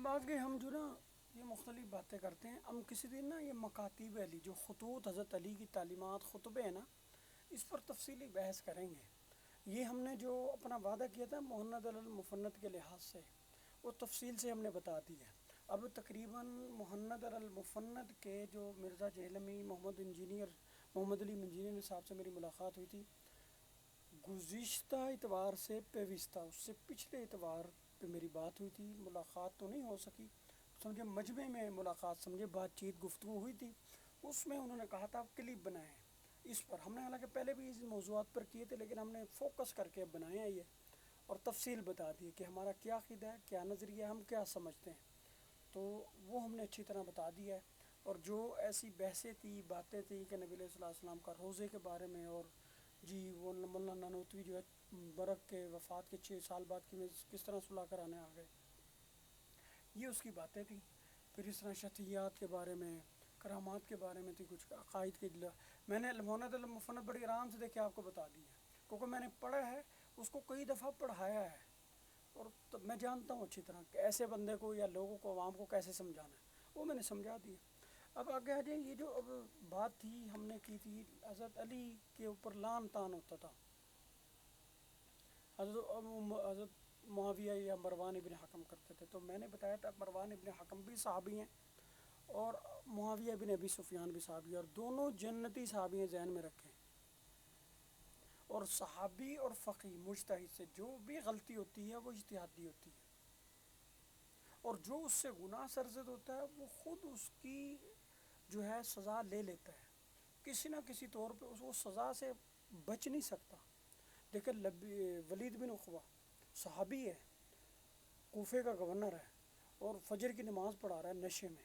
اب آگے ہم جو نا یہ مختلف باتیں کرتے ہیں. ہم کسی دن نا یہ مکاتیب علی جو خطوط حضرت علی کی تعلیمات خطبے ہیں نا اس پر تفصیلی بحث کریں گے. یہ ہم نے جو اپنا وعدہ کیا تھا محند المفند کے لحاظ سے وہ تفصیل سے ہم نے بتا دی ہے. اب تقریباً محند المفند کے جو مرزا جہلمی محمد علی انجینئر صاحب سے میری ملاقات ہوئی تھی گزشتہ اتوار سے پیوستہ اس سے پچھلے اتوار پہ میری بات ہوئی تھی. ملاقات تو نہیں ہو سکی سمجھے مجمع میں ملاقات سمجھے بات چیت گفتگو ہوئی تھی. اس میں انہوں نے کہا تھا آپ کلپ بنائیں اس پر. ہم نے حالانکہ پہلے بھی اس موضوعات پر کیے تھے لیکن ہم نے فوکس کر کے بنائے ہیں یہ اور تفصیل بتا دی کہ ہمارا کیا عقیدہ ہے کیا نظریہ ہے ہم کیا سمجھتے ہیں. تو وہ ہم نے اچھی طرح بتا دیا ہے. اور جو ایسی بحثیں تھی باتیں تھیں کہ نبی علیہ الصلوۃ والسلام کا روزے کے بارے میں اور جی وہ مولانا نانوتوی جو ہے برق کے وفات کے 6 سال بعد کس طرح صلح کرانے آ گئے یہ اس کی باتیں تھیں. پھر اس طرح شتیات کے بارے میں کرامات کے بارے میں تھی کچھ عقائد کے میں نے محند المفند بڑی آرام سے دیکھ کے آپ کو بتا دی ہے کیونکہ میں نے پڑھا ہے اس کو کئی دفعہ پڑھایا ہے اور تو میں جانتا ہوں اچھی طرح کہ ایسے بندے کو یا لوگوں کو عوام کو کیسے سمجھانا ہے وہ میں نے سمجھا دیا. اب آگے آ جائیں. یہ جو اب بات تھی ہم نے کی تھی حضرت علی کے اوپر لان تان ہوتا تھا. حضرت معاویہ یا مروان ابن حکم کرتے تھے تو میں نے بتایا تھا مروان ابن حکم بھی صحابی ہیں اور معاویہ بن ابی سفیان بھی صحابی ہیں اور دونوں جنتی صحابی ہیں ذہن میں رکھیں. اور صحابی اور فقی مجتہد سے جو بھی غلطی ہوتی ہے وہ اجتہادی ہوتی ہے اور جو اس سے گناہ سرزد ہوتا ہے وہ خود اس کی جو ہے سزا لے لیتا ہے کسی نہ کسی طور پہ اس کو سزا سے بچ نہیں سکتا. دیکھیں ولید بن عقبہ صحابی ہے کوفے کا گورنر ہے اور فجر کی نماز پڑھا رہا ہے نشے میں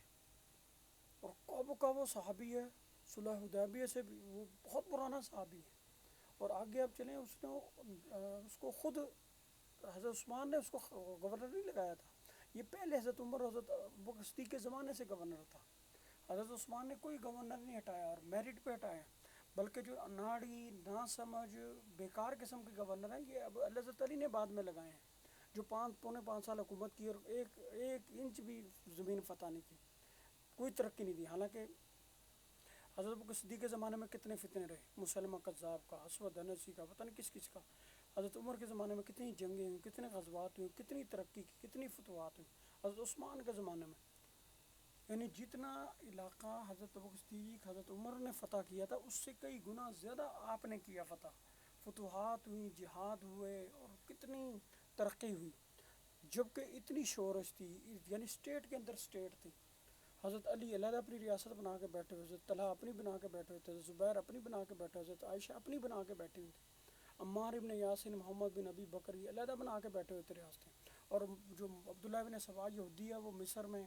اور کعب کا وہ صحابی ہے صلح حدیبیہ سے بھی وہ بہت پرانا صحابی ہے. اور آگے آپ چلیں اس کو خود حضرت عثمان نے اس کو گورنر نہیں لگایا تھا. یہ پہلے حضرت عمر حضرت ابوبکر صدیق کے زمانے سے گورنر تھا. حضرت عثمان نے کوئی گورنر نہیں ہٹایا اور میرٹ پہ ہٹایا بلکہ جو اناڑی نا سمجھ بیکار قسم کے گورنر ہیں یہ اب حضرت علی نے بعد میں لگائے ہیں جو پونے 5 سال حکومت کی اور ایک انچ بھی زمین فتح نہیں کی کوئی ترقی نہیں دی. حالانکہ حضرت ابوبکر صدیق کے زمانے میں کتنے فتنے رہے مسلمہ کذاب کا اسود انسی کا پتہ نہیں کس کس کا. حضرت عمر کے زمانے میں کتنی جنگیں ہوئیں کتنے غزوات ہوئیں کتنی ترقی کی کتنی فتوحات ہوئیں. حضرت عثمان کے زمانے میں یعنی جتنا علاقہ حضرت ابوبکر صدیق حضرت عمر نے فتح کیا تھا اس سے کئی گنا زیادہ آپ نے کیا فتح. فتوحات ہوئیں جہاد ہوئے اور کتنی ترقی ہوئی جبکہ اتنی شورش تھی یعنی اسٹیٹ کے اندر اسٹیٹ تھی. حضرت علی علیحدہ اپنی ریاست بنا کے بیٹھے ہوئے حضرت طلحہ اپنی بنا کے بیٹھے ہوئے تھے حضرت زبیر اپنی بنا کے بیٹھے حضرت عائشہ اپنی بنا کے بیٹھی ہوئی تھی عمار ابن یاسر محمد بن ابی بکر یہ علیحدہ بنا کے بیٹھے ہوئے تھے ریاستیں. اور جو عبداللہ بن سبا یہودی ہے وہ مصر میں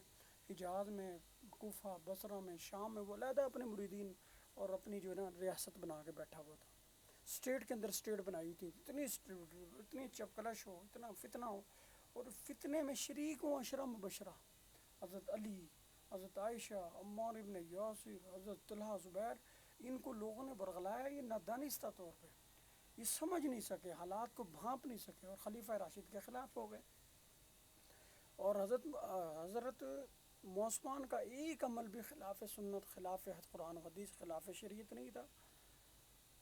حجاز میں کوفہ بصرہ میں شام میں وہ علیحدہ اپنے مریدین اور اپنی جو ہے نا ریاست بنا کے بیٹھا ہوا تھا. اسٹیٹ کے اندر اسٹیٹ بنائی ہوئی تھی اتنی چپکلش ہو اتنا فتنہ ہو اور فتنے میں شریک ہوں عشرہ مبشرہ حضرت علی حضرت عائشہ عمار ابن یاسر حضرت طلحہ زبیر ان کو لوگوں نے برگلایا یہ نادانستہ طور پہ یہ سمجھ نہیں سکے حالات کو بھانپ نہیں سکے اور خلیفہ راشد کے خلاف ہو گئے. اور حضرت عثمان کا ایک عمل بھی خلاف سنت خلاف قرآن و حدیث خلاف شریعت نہیں تھا.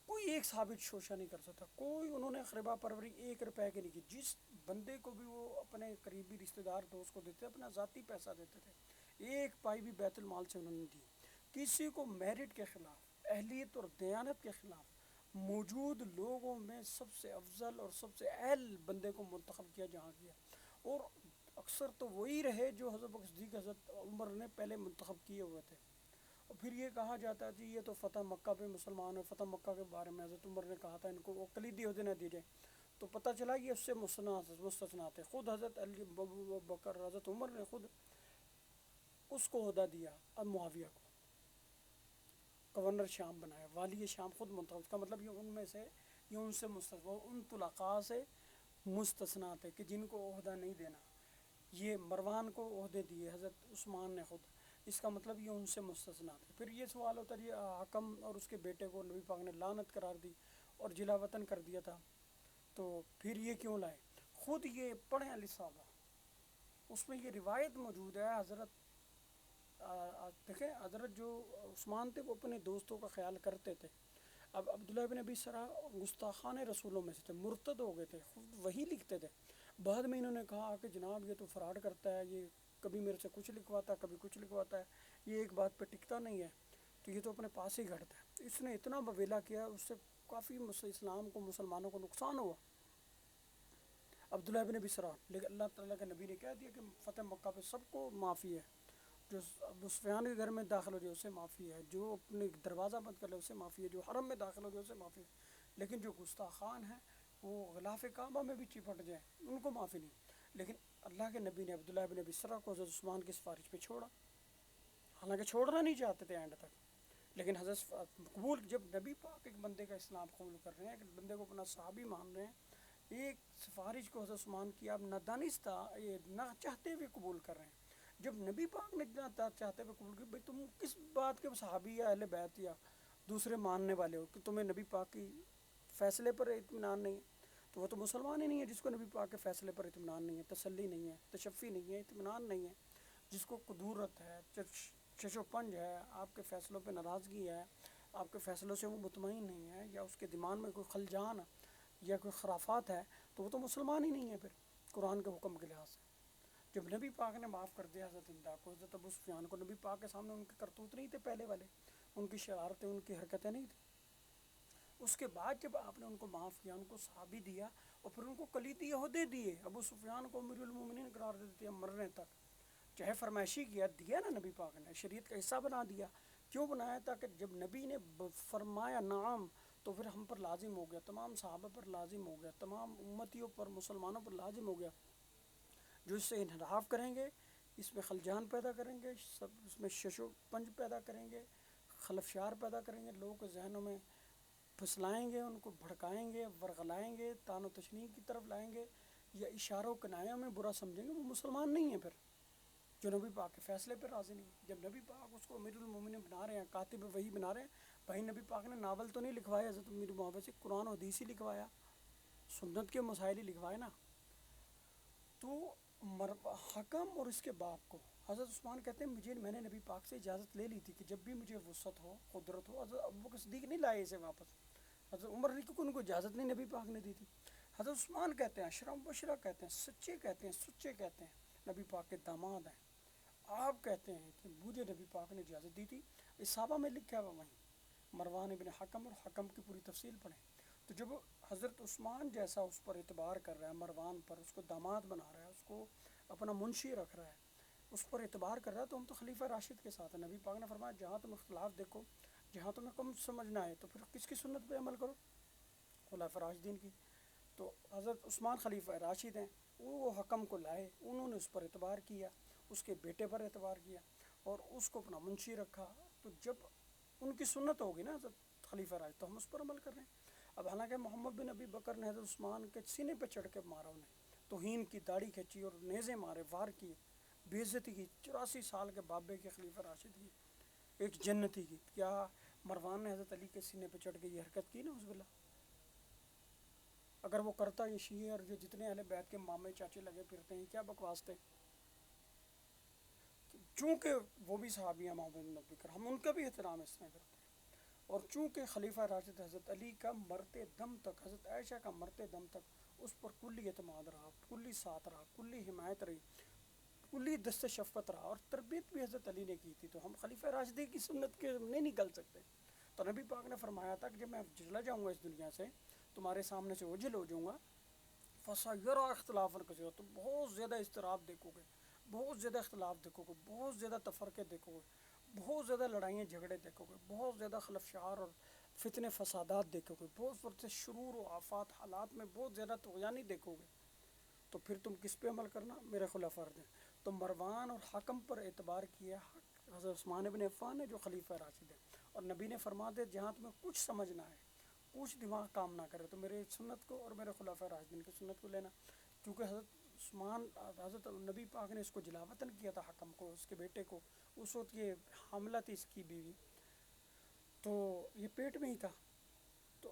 کوئی ایک ثابت شوشہ نہیں کر سکتا کوئی انہوں نے خربہ پروری 1 روپے کی نہیں کی. جس بندے کو بھی وہ اپنے قریبی رشتہ دار دوست کو دیتے اپنا ذاتی پیسہ دیتے تھے 1 پائی بھی بیت المال سے انہوں نے دی. کسی کو میرٹ کے خلاف اہلیت اور دیانت کے خلاف موجود لوگوں میں سب سے افضل اور سب سے اہل بندے کو منتخب کیا جہاں کیا اور اکثر تو وہی رہے جو حضرت بکر صدیق حضرت عمر نے پہلے منتخب کیے ہوئے تھے. اور پھر یہ کہا جاتا ہے جی یہ تو فتح مکہ پہ مسلمان ہے فتح مکہ کے بارے میں حضرت عمر نے کہا تھا ان کو وہ کلیدی عہدے نہ دیے جائیں تو پتہ چلا یہ اس سے مستثنا تھے. خود حضرت علی بکر حضرت عمر نے خود اس کو عہدہ دیا اب معاویہ کو گورنر شام بنایا والی شام خود منتخب کا مطلب یہ ان میں سے یہ ان سے مستثنا ان طلقاء سے مستثنا تھے کہ جن کو عہدہ نہیں دینا. یہ مروان کو عہدے دیے حضرت عثمان نے خود اس کا مطلب یہ ان سے مستثنا تھے. پھر یہ سوال ہوتا ہے یہ حکم اور اس کے بیٹے کو نبی پاک نے لعنت قرار دی اور جلا وطن کر دیا تھا تو پھر یہ کیوں لائے. خود یہ پڑھیں علی صاحبہ اس میں یہ روایت موجود ہے حضرت دیکھیں حضرت جو عثمان تھے وہ اپنے دوستوں کا خیال کرتے تھے. اب عبداللہ بن ابی سرا گستاخان رسولوں میں سے تھے, مرتد ہو گئے تھے, خود وہی لکھتے تھے. بعد میں انہوں نے کہا کہ جناب یہ تو فراڈ کرتا ہے, یہ کبھی میرے سے کچھ لکھواتا ہے کبھی کچھ لکھواتا ہے, یہ ایک بات پہ ٹکتا نہیں ہے, تو یہ تو اپنے پاس ہی گھڑتا ہے. اس نے اتنا بویلا کیا, اس سے کافی اسلام کو مسلمانوں کو نقصان ہوا. عبداللہ بن ابی سرا, لیکن اللہ تعالیٰ کے نبی نے کہہ دیا کہ فتح مکہ پہ سب کو معافی ہے, جو ابو سفیان کے گھر میں داخل ہو جائے اسے معافی ہے, جو اپنے دروازہ بند کر لے اسے معافی ہے, جو حرم میں داخل ہو جائے اسے معافی ہے, لیکن جو گستاخان ہیں وہ غلاف کعبہ میں بھی چپٹ جائیں ان کو معافی نہیں. لیکن اللہ کے نبی نے عبداللہ بن ابی سرا کو حضرت عثمان کی سفارش پہ چھوڑا, حالانکہ چھوڑنا نہیں چاہتے تھے اینڈ تک, لیکن حضرت قبول, جب نبی پاک ایک بندے کا اسلام قبول کر رہے ہیں, ایک بندے کو اپنا صحابی مان رہے ہیں, ایک سفارش کو حضرت عثمان کی آپ نادانستہ یہ نہ چاہتے ہوئے قبول کر رہے ہیں. جب نبی پاک نے چاہتے ہوئے قبول کی, بھائی تم کس بات کے صحابی یا اہل بیت یا دوسرے ماننے والے ہو کہ تمہیں نبی پاک کی فیصلے پر اطمینان نہیں ہے, تو وہ تو مسلمان ہی نہیں ہے جس کو نبی پاک کے فیصلے پر اطمینان نہیں ہے, تسلی نہیں ہے, تشفی نہیں ہے, اطمینان نہیں ہے, جس کو قدورت ہے, چش و پنج ہے, آپ کے فیصلوں پہ ناراضگی ہے, آپ کے فیصلوں سے وہ مطمئن نہیں ہے, یا اس کے دماغ میں کوئی خلجان یا کوئی خرافات ہے, تو وہ تو مسلمان ہی نہیں ہے پھر قرآن کے حکم کے لحاظ سے. جب نبی پاک نے معاف کر دیا حضرت ہند کو, حضرت ابو سفیان کو, نبی پاک کے سامنے ان کے کرتوت نہیں تھے پہلے والے, ان کی شرارتیں ان کی حرکتیں نہیں تھیں. اس کے بعد جب آپ نے ان کو معاف کیا, ان کو صحابی دیا, اور پھر ان کو کلیدی عہدے دیے, ابو سفیان کو امیر المومنین قرار دے دیتے ہیں مرنے تک, چاہے فرمائشی کیا دیا نا نبی پاک نے, شریعت کا حصہ بنا دیا. کیوں بنایا؟ تاکہ جب نبی نے فرمایا نعم تو پھر ہم پر لازم ہو گیا, تمام صحابہ پر لازم ہو گیا, تمام امتیوں پر مسلمانوں پر لازم ہو گیا. جو اس سے انحراف کریں گے, اس میں خلجان پیدا کریں گے, سب اس میں شش و پنج پیدا کریں گے, خلفشار پیدا کریں گے, لوگوں کے ذہنوں میں پھسلائیں گے, ان کو بھڑکائیں گے, ورغلائیں گے, تان و تشنیع کی طرف لائیں گے, یا اشاروں کنایوں میں برا سمجھیں گے, وہ مسلمان نہیں ہیں پھر, جو نبی پاک کے فیصلے پر راضی نہیں. جب نبی پاک اس کو امیر المومنین بنا رہے ہیں, کاتب وحی بنا رہے ہیں, بھائی نبی پاک نے ناول تو نہیں لکھوایا حضرت امیر معاویہ سے, قرآن و حدیث ہی لکھوایا, سنت کے مسائل ہی لکھوائے نا. تو حکم اور اس کے باپ کو حضرت عثمان کہتے ہیں میں نے نبی پاک سے اجازت لے لی تھی کہ جب بھی مجھے وسعت ہو, قدرت ہو, حضرت ابوبکر صدیق نہیں لائے اسے واپس, حضرت عمر کو ان کو اجازت نہیں نبی پاک نے دی تھی. حضرت عثمان کہتے ہیں, اشرا مبشرہ کہتے ہیں, سچے کہتے ہیں, سچے کہتے ہیں, نبی پاک کے داماد ہیں. آپ کہتے ہیں کہ مجھے نبی پاک نے اجازت دی تھی, صحابہ میں لکھا ہوا وہیں, مروان ابن حکم اور حکم کی پوری تفصیل پڑھیں. تو جب حضرت عثمان جیسا اس پر اعتبار کر رہا ہے, مروان پر, اس کو داماد بنا رہا ہے, اس کو اپنا منشی رکھ رہا ہے, اس پر اعتبار کر رہا ہے, تو ہم تو خلیفہ راشد کے ساتھ ہیں. نبی پاک نے فرمایا جہاں تم اختلاف دیکھو, جہاں تمہیں کم سمجھنا ہے, تو پھر کس کی سنت پہ عمل کرو؟ خلفاء راشدین کی. تو حضرت عثمان خلیفہ راشد ہیں, وہ حکم کو لائے, انہوں نے اس پر اعتبار کیا, اس کے بیٹے پر اعتبار کیا, اور اس کو اپنا منشی رکھا. تو جب ان کی سنت ہوگی نا حضرت خلیفہ راشد, تو ہم اس پر عمل کر رہے ہیں. اب حالانکہ محمد بن ابی بکر نے حضرت عثمان کے سینے پہ چڑھ کے مارا, انہیں توہین کی, داڑھی کھینچی اور نیزے مارے, وار کیے, بے عزتی کی, 84 سال کے بابے کے خلیفہ راشد کی, ایک جنتی کی. کیا مروان نے حضرت علی کے سینے پہ چڑھ کے یہ حرکت کی نا, عزب اللہ؟ اگر وہ کرتا, یہ شیعہ اور جو جتنے اہل بیت کے مامے چاچے لگے پھرتے ہیں, کیا بکواس تھے. چونکہ وہ بھی صحابی ہیں محمد بن ابی بکر, ہم ان کا بھی احترام اس طرح کرتے ہیں. اور چونکہ خلیفہ راشد حضرت علی کا مرتے دم تک, حضرت عائشہ کا مرتے دم تک اس پر کلی اعتماد رہا, کلی ساتھ رہا, کلی حمایت رہی, کلی دست شفقت رہا, اور تربیت بھی حضرت علی نے کی تھی. تو ہم خلیفہ راشدی کی سنت کے نہیں نکل سکتے. تو نبی پاک نے فرمایا تھا کہ جب میں چلا جاؤں گا اس دنیا سے, تمہارے سامنے سے اوجھل ہو جاؤں گا, فَسَيَرَى اخْتِلَافًا كَثِيرًا, تو بہت زیادہ اضطراب دیکھو گے, بہت زیادہ اختلاف دیکھو گے, بہت زیادہ تفرقے دیکھو گے, بہت زیادہ لڑائیاں جھگڑے دیکھو گے, بہت زیادہ خلفشار اور فتنے فسادات دیکھو گے, بہت سے شرور و آفات حالات میں بہت زیادہ طغیانی دیکھو گے. تو پھر تم کس پہ عمل کرنا؟ میرے خلاف فرض ہے. تو مروان اور حکم پر اعتبار کیا حضرت عثمان بن عفان نے, جو خلیفہ راشد ہے, اور نبی نے فرما دیا جہاں تمہیں کچھ سمجھنا ہے, کچھ دماغ کام نہ کرے, تو میرے سنت کو اور میرے خلفاء راشدین کی سنت کو لینا. کیونکہ حضرت نبی پاک نے اس کو جلاوطن کیا تھا, حکم کو, اس کے بیٹے کو. اس وقت یہ حاملہ تھی اس کی بیوی, تو یہ پیٹ میں ہی تھا. تو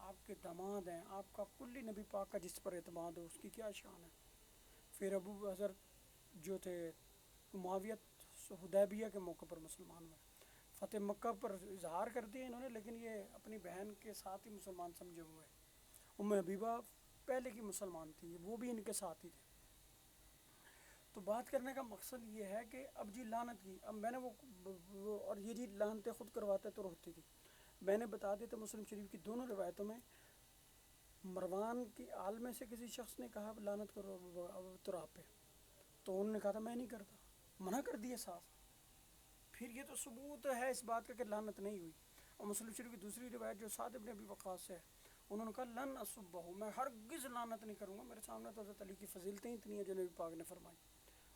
آپ کے داماد ہیں، آپ کا کلی نبی پاک کا جس پر اعتماد ہو اس کی کیا شان ہے؟ پھر ابو حضرت جو تھے معاویہ حدیبیہ کے موقع پر مسلمان ہوئے، فتح مکہ پر اظہار کر دیا انہوں نے، لیکن یہ اپنی بہن کے ساتھ ہی مسلمان سمجھے ہوئے۔ ام حبیبہ پہلے کی مسلمان تھی، وہ بھی ان کے ساتھ ہی تھے۔ تو بات کرنے کا مقصد یہ ہے کہ اب جی لعنت کی، اب میں نے اور یہ جی لعنتیں خود کرواتے تو ہوتی تھی۔ میں نے بتا دیا تھا مسلم شریف کی دونوں روایتوں میں مروان کی آل میں سے کسی شخص نے کہا لعنت کرو ابو تراب پہ، تو انہوں نے کہا تھا میں نہیں کرتا، منع کر دیا صاف۔ پھر یہ تو ثبوت ہے اس بات کا کہ لعنت نہیں ہوئی۔ اور مسلم شریف کی دوسری روایت جو سعد بن ابی وقاص سے ہے، انہوں نے کہا لن اسبہ، میں ہرگز لعنت نہیں کروں گا، میرے سامنے تو حضرت علی کی فضیلتیں اتنی ہیں جو نبی پاک نے فرمائی۔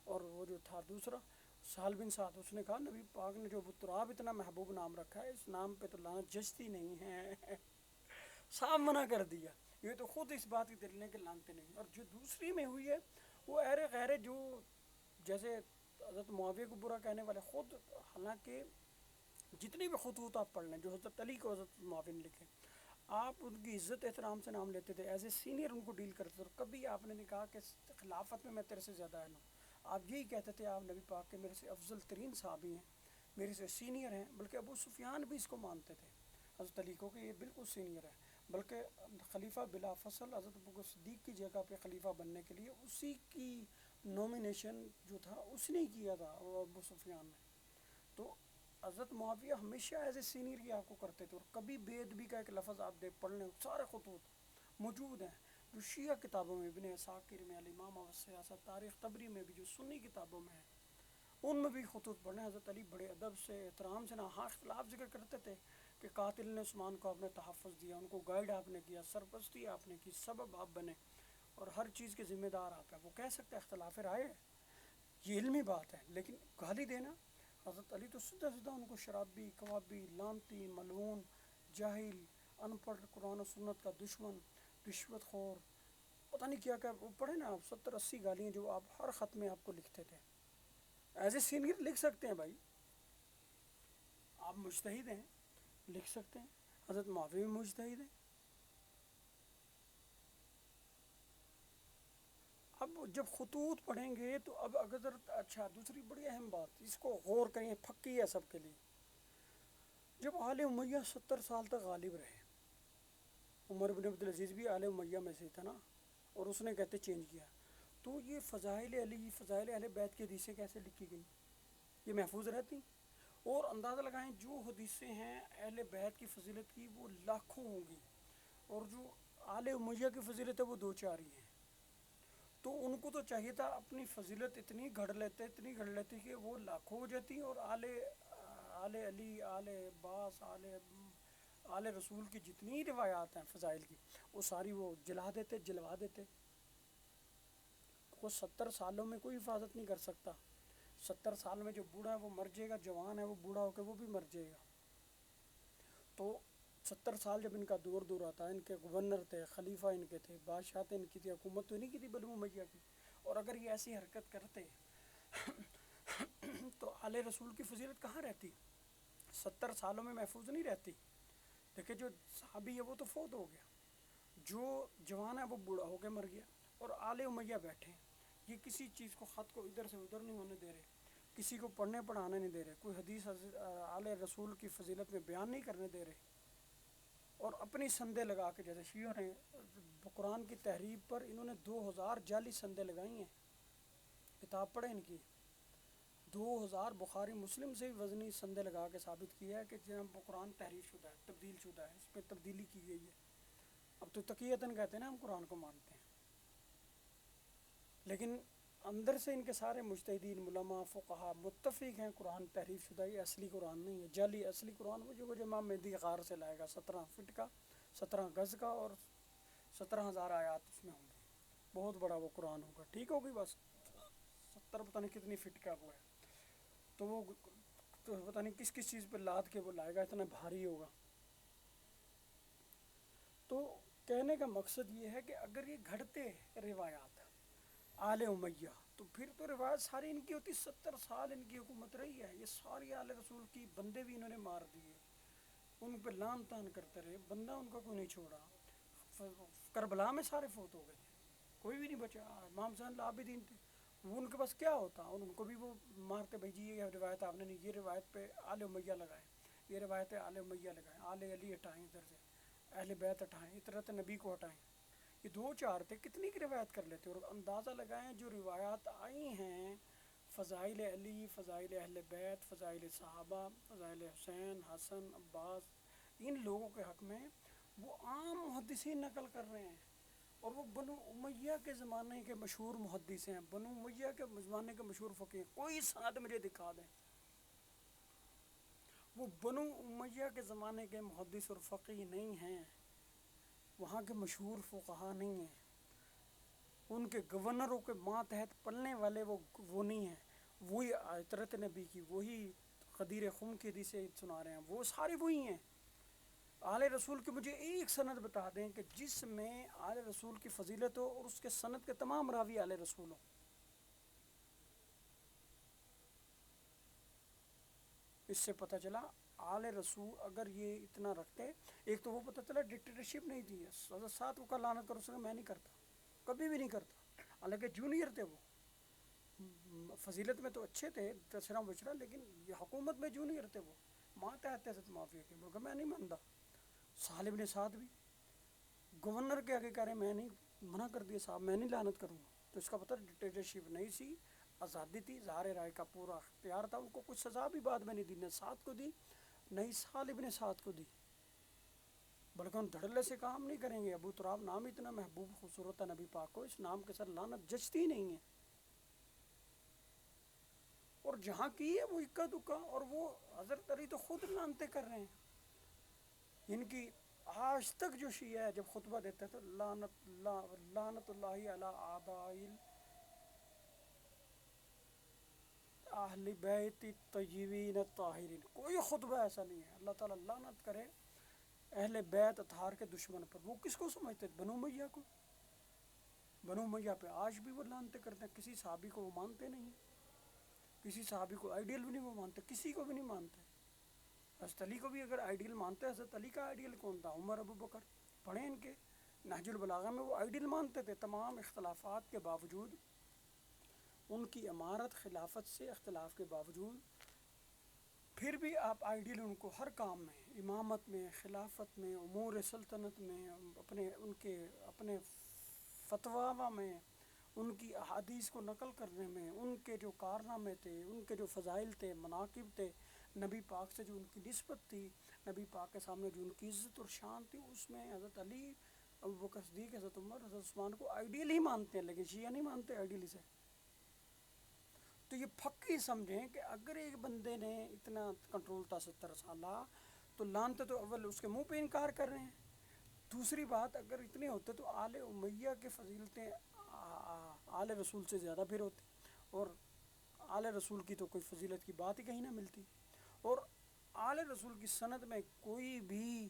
اور وہ جو تھا دوسرا سہل بن سعد، اس نے کہا نبی پاک نے جو ابو تراب اتنا محبوب نام رکھا ہے، اس نام پہ تو لعنت جچتی نہیں ہے۔ صاف منع کر دیا۔ یہ تو خود اس بات کی دلیل ہے کہ لعنتیں نہیں۔ اور جو دوسری میں ہوئی ہے وہ اہل غیر جو جیسے حضرت معاویہ کو برا کہنے والے خود، حالانکہ جتنی بھی خطوط آپ پڑھ لیں جو حضرت علی کو حضرت معاویہ نے لکھے، آپ ان کی عزت احترام سے نام لیتے تھے، ایز اے سینئر ان کو ڈیل کرتے تھے، اور کبھی آپ نے نہیں کہا کہ خلافت میں میں تیرے سے زیادہ اہل ہوں۔ آپ یہی کہتے تھے آپ نبی پاک کے میرے سے افضل ترین صحابی ہیں، میرے سے سینئر ہیں، بلکہ ابو سفیان بھی اس کو مانتے تھے حضرت علی کو کہ یہ بالکل سینئر ہے، بلکہ خلیفہ بلا فصل حضرت ابوبکر صدیق کی جگہ پہ خلیفہ بننے کے لیے اسی کی نومینیشن جو تھا اس نے کیا تھا، وہ ابو سفیان نے۔ تو حضرت معاویہ ہمیشہ ایز اے سینئر کی آپ کو کرتے تھے، اور کبھی بے ادبی کا ایک لفظ آپ دیکھ پڑھ لیں، سارے خطوط موجود ہیں جو شیعہ کتابوں میں، ابن عساکر میں، الامام والسیاسہ، تاریخ طبری میں بھی، جو سنی کتابوں میں ہیں ان میں بھی خطوط پڑھنے۔ حضرت علی بڑے ادب سے احترام سے، نہ ہاں اختلاف ذکر کرتے تھے کہ قاتل نے عثمان کو آپ نے تحفظ دیا، ان کو گائیڈ آپ نے کیا، سرپرستی آپ نے کی، سبب آپ بنے، اور ہر چیز کے ذمہ دار آپ ہیں۔ وہ کہہ سکتے اختلاف رائے ہے، یہ علمی بات ہے، لیکن گالی دینا، حضرت علی تو سیدھا سیدھا ان کو شرابی، کوابی، لعنتی، ملعون، جاہل، ان پڑھ، قرآن و سنت کا دشمن، رشوت خور، پتہ نہیں کیا کیا، وہ پڑھے نا آپ 70-80 گالیاں جو آپ ہر خط میں آپ کو لکھتے تھے۔ ایز اے سینئر لکھ سکتے ہیں بھائی، آپ مجتہد ہیں، لکھ سکتے ہیں، حضرت معاویہ بھی مجتہد ہیں۔ اب جب خطوط پڑھیں گے تو اب اگر اچھا دوسری بڑی اہم بات، اس کو غور کریں، پھکی ہے سب کے لیے، جب آل امیہ 70 سال تک غالب رہے، عمر بن عبدالعزیز بھی آل امیہ میں سے تھا نا، اور اس نے کہتے چینج کیا، تو یہ فضائل علی، فضائل اہل بیت کی حدیثیں کیسے لکھی گئیں؟ یہ محفوظ رہتی؟ اور اندازہ لگائیں جو حدیثیں ہیں اہل بیت کی فضیلت کی وہ لاکھوں ہوں گی، اور جو آل امیہ کی فضیلت ہے وہ 2-4 ہی ہیں۔ تو ان کو تو چاہیے تھا اپنی فضیلت اتنی گھڑ لیتے کہ وہ لاکھوں ہو جاتی، اور آل علی، آل عباس، آل رسول کی جتنی روایات ہیں فضائل کی، وہ ساری وہ جلوا دیتے۔ وہ 70 سالوں میں کوئی حفاظت نہیں کر سکتا۔ 70 سال میں جو بوڑھا ہے وہ مر جائے گا، جوان ہے وہ بوڑھا ہو کے وہ بھی مر جائے گا۔ تو 70 سال جب ان کا دور آتا ہے، ان کے گورنر تھے، خلیفہ ان کے تھے، بادشاہ تھے، ان کی تھی حکومت، تو نہیں کی تھی بنو امیہ کی، اور اگر یہ ایسی حرکت کرتے تو آل رسول کی فضیلت کہاں رہتی؟ 70 سالوں میں محفوظ نہیں رہتی۔ دیکھیں جو صحابی ہے وہ تو فوت ہو گیا، جو جوان ہے وہ بوڑھا ہو کے مر گیا، اور آل امیہ بیٹھے ہیں، یہ کسی چیز کو، خط کو ادھر سے ادھر نہیں ہونے دے رہے، کسی کو پڑھنے پڑھانے نہیں دے رہے، کوئی حدیث آل رسول کی فضیلت میں بیان نہیں کرنے دے رہے، اور اپنی سندیں لگا کے، جیسے شیعہ نے قرآن کی تحریف پر انہوں نے 2000 جعلی سندیں لگائی ہیں، کتاب پڑھیں ان کی، 2000 بخاری مسلم سے بھی وزنی سندیں لگا کے ثابت کیا ہے کہ جناب قرآن تحریف شدہ ہے، تبدیل شدہ ہے، اس میں تبدیلی کی گئی ہے۔ اب تو تقیتاً کہتے ہیں نا ہم قرآن کو مانتے ہیں، لیکن اندر سے ان کے سارے مجتہدین، علماء، فقہا متفق ہیں قرآن تحریف شدہ، یہ اصلی قرآن نہیں ہے، جعلی اصلی قرآن وہ جو امام مہدی غار سے لائے گا، 17 فٹ کا، 17 گز کا، اور 17,000 آیات اس میں ہوں گی، بہت بڑا وہ قرآن ہوگا، ٹھیک ہوگی، بس 70 پتہ نہیں کتنی فٹ کا وہ ہے، تو وہ تو پتہ نہیں کس کس چیز پہ لاد کے وہ لائے گا، اتنا بھاری ہوگا۔ تو کہنے کا مقصد یہ ہے کہ اگر یہ گھڑتے روایات آل امیہ، تو پھر تو روایت ساری ان کی ہوتی، 70 سال ان کی حکومت رہی ہے، یہ ساری آل رسول کی بندے بھی انہوں نے مار دیے، ان پہ لعن طعن کرتے رہے، بندہ ان کا کوئی نہیں چھوڑا، کربلا میں سارے فوت ہو گئے تھے، کوئی بھی نہیں بچا. امام زین العابدین تھے، وہ ان کے پاس کیا ہوتا، ان کو بھی وہ مارتے. بھائی جی یہ روایت آپ نے نہیں، یہ روایت پہ آل امیہ لگائیں، یہ روایت آل امیہ لگائیں، آل علی ہٹائیں ادھر سے، اہل بیت ہٹائیں، اطرت نبی کو ہٹائیں. یہ دو چار تھے، کتنی کی روایت کر لیتے. اور اندازہ لگائیں جو روایات آئی ہیں فضائل علی، فضائل اہل بیت، فضائل صحابہ، فضائل حسین، حسن، عباس، ان لوگوں کے حق میں، وہ عام محدثین نقل کر رہے ہیں. اور وہ بنو امیہ کے زمانے کے مشہور محدث ہیں، بنو امیہ کے زمانے کے مشہور فقیہ ہیں. کوئی سند مجھے دکھا دیں. وہ بنو امیہ کے زمانے کے محدث اور فقیہ نہیں ہیں، وہاں کے مشہور فقہا نہیں ہیں، ان کے گورنروں کے ماتحت پلنے والے وہ نہیں ہیں. وہی عطرت نبی کی، وہی غدیر خم کی حدیثیں سنا رہے ہیں، وہ سارے وہی ہیں. آل رسول کی مجھے ایک سند بتا دیں کہ جس میں آل رسول کی فضیلت ہو اور اس کے سند کے تمام راوی آل رسول ہوں. اس سے پتہ چلا آل رسول اگر یہ اتنا رکھتے. ایک تو وہ پتہ چلا ڈکٹیٹرشپ نہیں تھی. حضرت ساتھ کو لعنت کرو سکے میں نہیں کرتا، کبھی بھی نہیں کرتا، حالانکہ جونیئر تھے وہ. فضیلت میں تو اچھے تھے تشرا بشرا، لیکن یہ حکومت میں جونیئر تھے. وہ ماتحت حضرت معاویہ کے، بلکہ میں نہیں مانتا. سہل بن سعد بھی گورنر کے آگے کہہ رہے ہیں میں نہیں، منع کر دیا صاحب میں نہیں لعنت کروں گا. تو اس کا پتہ ڈکٹیٹرشپ نہیں سی، آزادی تھی، اظہار رائے کا پورا اختیار تھا. ان کو کچھ سزا بھی بعد میں نہیں دی، نہ سعد کو دی نہ ہی سہل بن سعد کو دی، بلکہ ان دھڑلے سے کام نہیں کریں گے. ابو تراب نام اتنا محبوب خوبصورت ہے نبی پاک کو، اس نام کے ساتھ لعنت جچتی نہیں ہے. اور جہاں کی ہے وہ اکا دکا. اور وہ حضرت علی تو خود لعنتیں کر رہے ہیں. ان کی آج تک جو شیعہ ہے جب خطبہ دیتے تو لعنت اللہ علی آبائل اہل بیت الطیبین الطاہرین. کوئی خطبہ ایسا نہیں ہے اللہ تعالیٰ لعنت کرے اہل بیت اطہار کے دشمن پر. وہ کس کو سمجھتے؟ بنو امیہ کو. بنو امیہ پہ آج بھی وہ لعنتیں کرتے ہیں. کسی صحابی کو وہ مانتے نہیں، کسی صحابی کو آئیڈیل بھی نہیں وہ مانتے، کسی کو بھی نہیں مانتے. حضرت علی کو بھی اگر آئیڈیل مانتے، حضرت علی کا آئیڈیل کون تھا؟ عمر، ابو بکر. پڑھیں ان کے نہج البلاغہ میں، وہ آئیڈیل مانتے تھے تمام اختلافات کے باوجود. ان کی امارت خلافت سے اختلاف کے باوجود پھر بھی آپ آئیڈیل ان کو ہر کام میں، امامت میں، خلافت میں، امور سلطنت میں، اپنے فتویٰ میں، ان کی احادیث کو نقل کرنے میں، ان کے جو کارنامے تھے، ان کے جو فضائل تھے، مناقب تھے، نبی پاک سے جو ان کی نسبت تھی، نبی پاک کے سامنے جو ان کی عزت اور شان تھی، اس میں حضرت علی، ابو بکر صدیق، حضرت عمر، حضرت عثمان کو آئیڈیل ہی مانتے ہیں. لیکن شیعہ نہیں مانتے آئیڈیل سے. تو یہ پھکی سمجھیں کہ اگر ایک بندے نے اتنا کنٹرول تھا 70 سالہ، تو لانتے تو اول اس کے منہ پہ انکار کر رہے ہیں. دوسری بات، اگر اتنے ہوتے تو آل امیہ کے فضیلتیں آل رسول سے زیادہ پھر ہوتی، اور آل رسول کی تو کوئی فضیلت کی بات ہی کہیں نہ ملتی. اور آل رسول کی سند میں کوئی بھی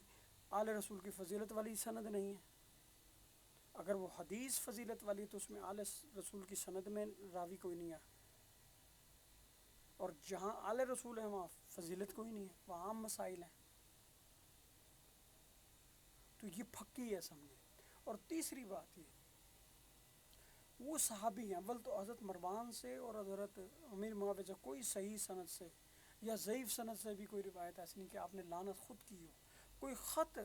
آل رسول کی فضیلت والی سند نہیں ہے. اگر وہ حدیث فضیلت والی تو اس میں آل رسول کی سند میں راوی کوئی نہیں ہے. اور جہاں آل رسول ہے وہاں فضیلت کوئی نہیں ہے، وہاں عام مسائل ہیں. تو یہ پھکی ہے سمجھے. اور تیسری بات یہ، وہ صحابی ہیں اول تو حضرت مروان سے اور حضرت امیر معاویہ سے کوئی صحیح سند سے یا ضعیف سند سے بھی کوئی روایت ایسی نہیں کہ آپ نے لعنت خود کی ہو. کوئی خط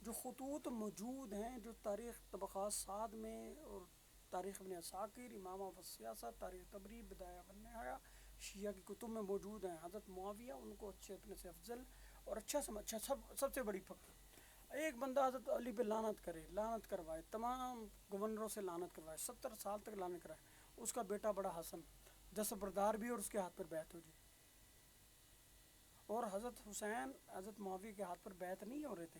جو خطوط موجود ہیں، جو تاریخ طبقات سعد میں اور تاریخ ابن عساکر، امامہ و سیاست، تاریخ طبری، بدایہ والنہایہ، شیعہ کی کتب میں موجود ہیں. حضرت معاویہ ان کو اچھے اپنے سے افضل اور اچھا سمجھا. سب سے بڑی پھکی، ایک بندہ حضرت علی پہ لعنت کرے، لعنت کروائے، تمام گورنروں سے لعنت کروائے، 70 سال تک لعنت کرائے، اس کا بیٹا بڑا حسن دستبردار بھی اور اس کے ہاتھ پر بیعت ہو جائے. اور حضرت حسین حضرت معاویہ کے ہاتھ پر بیعت نہیں ہو رہے تھے،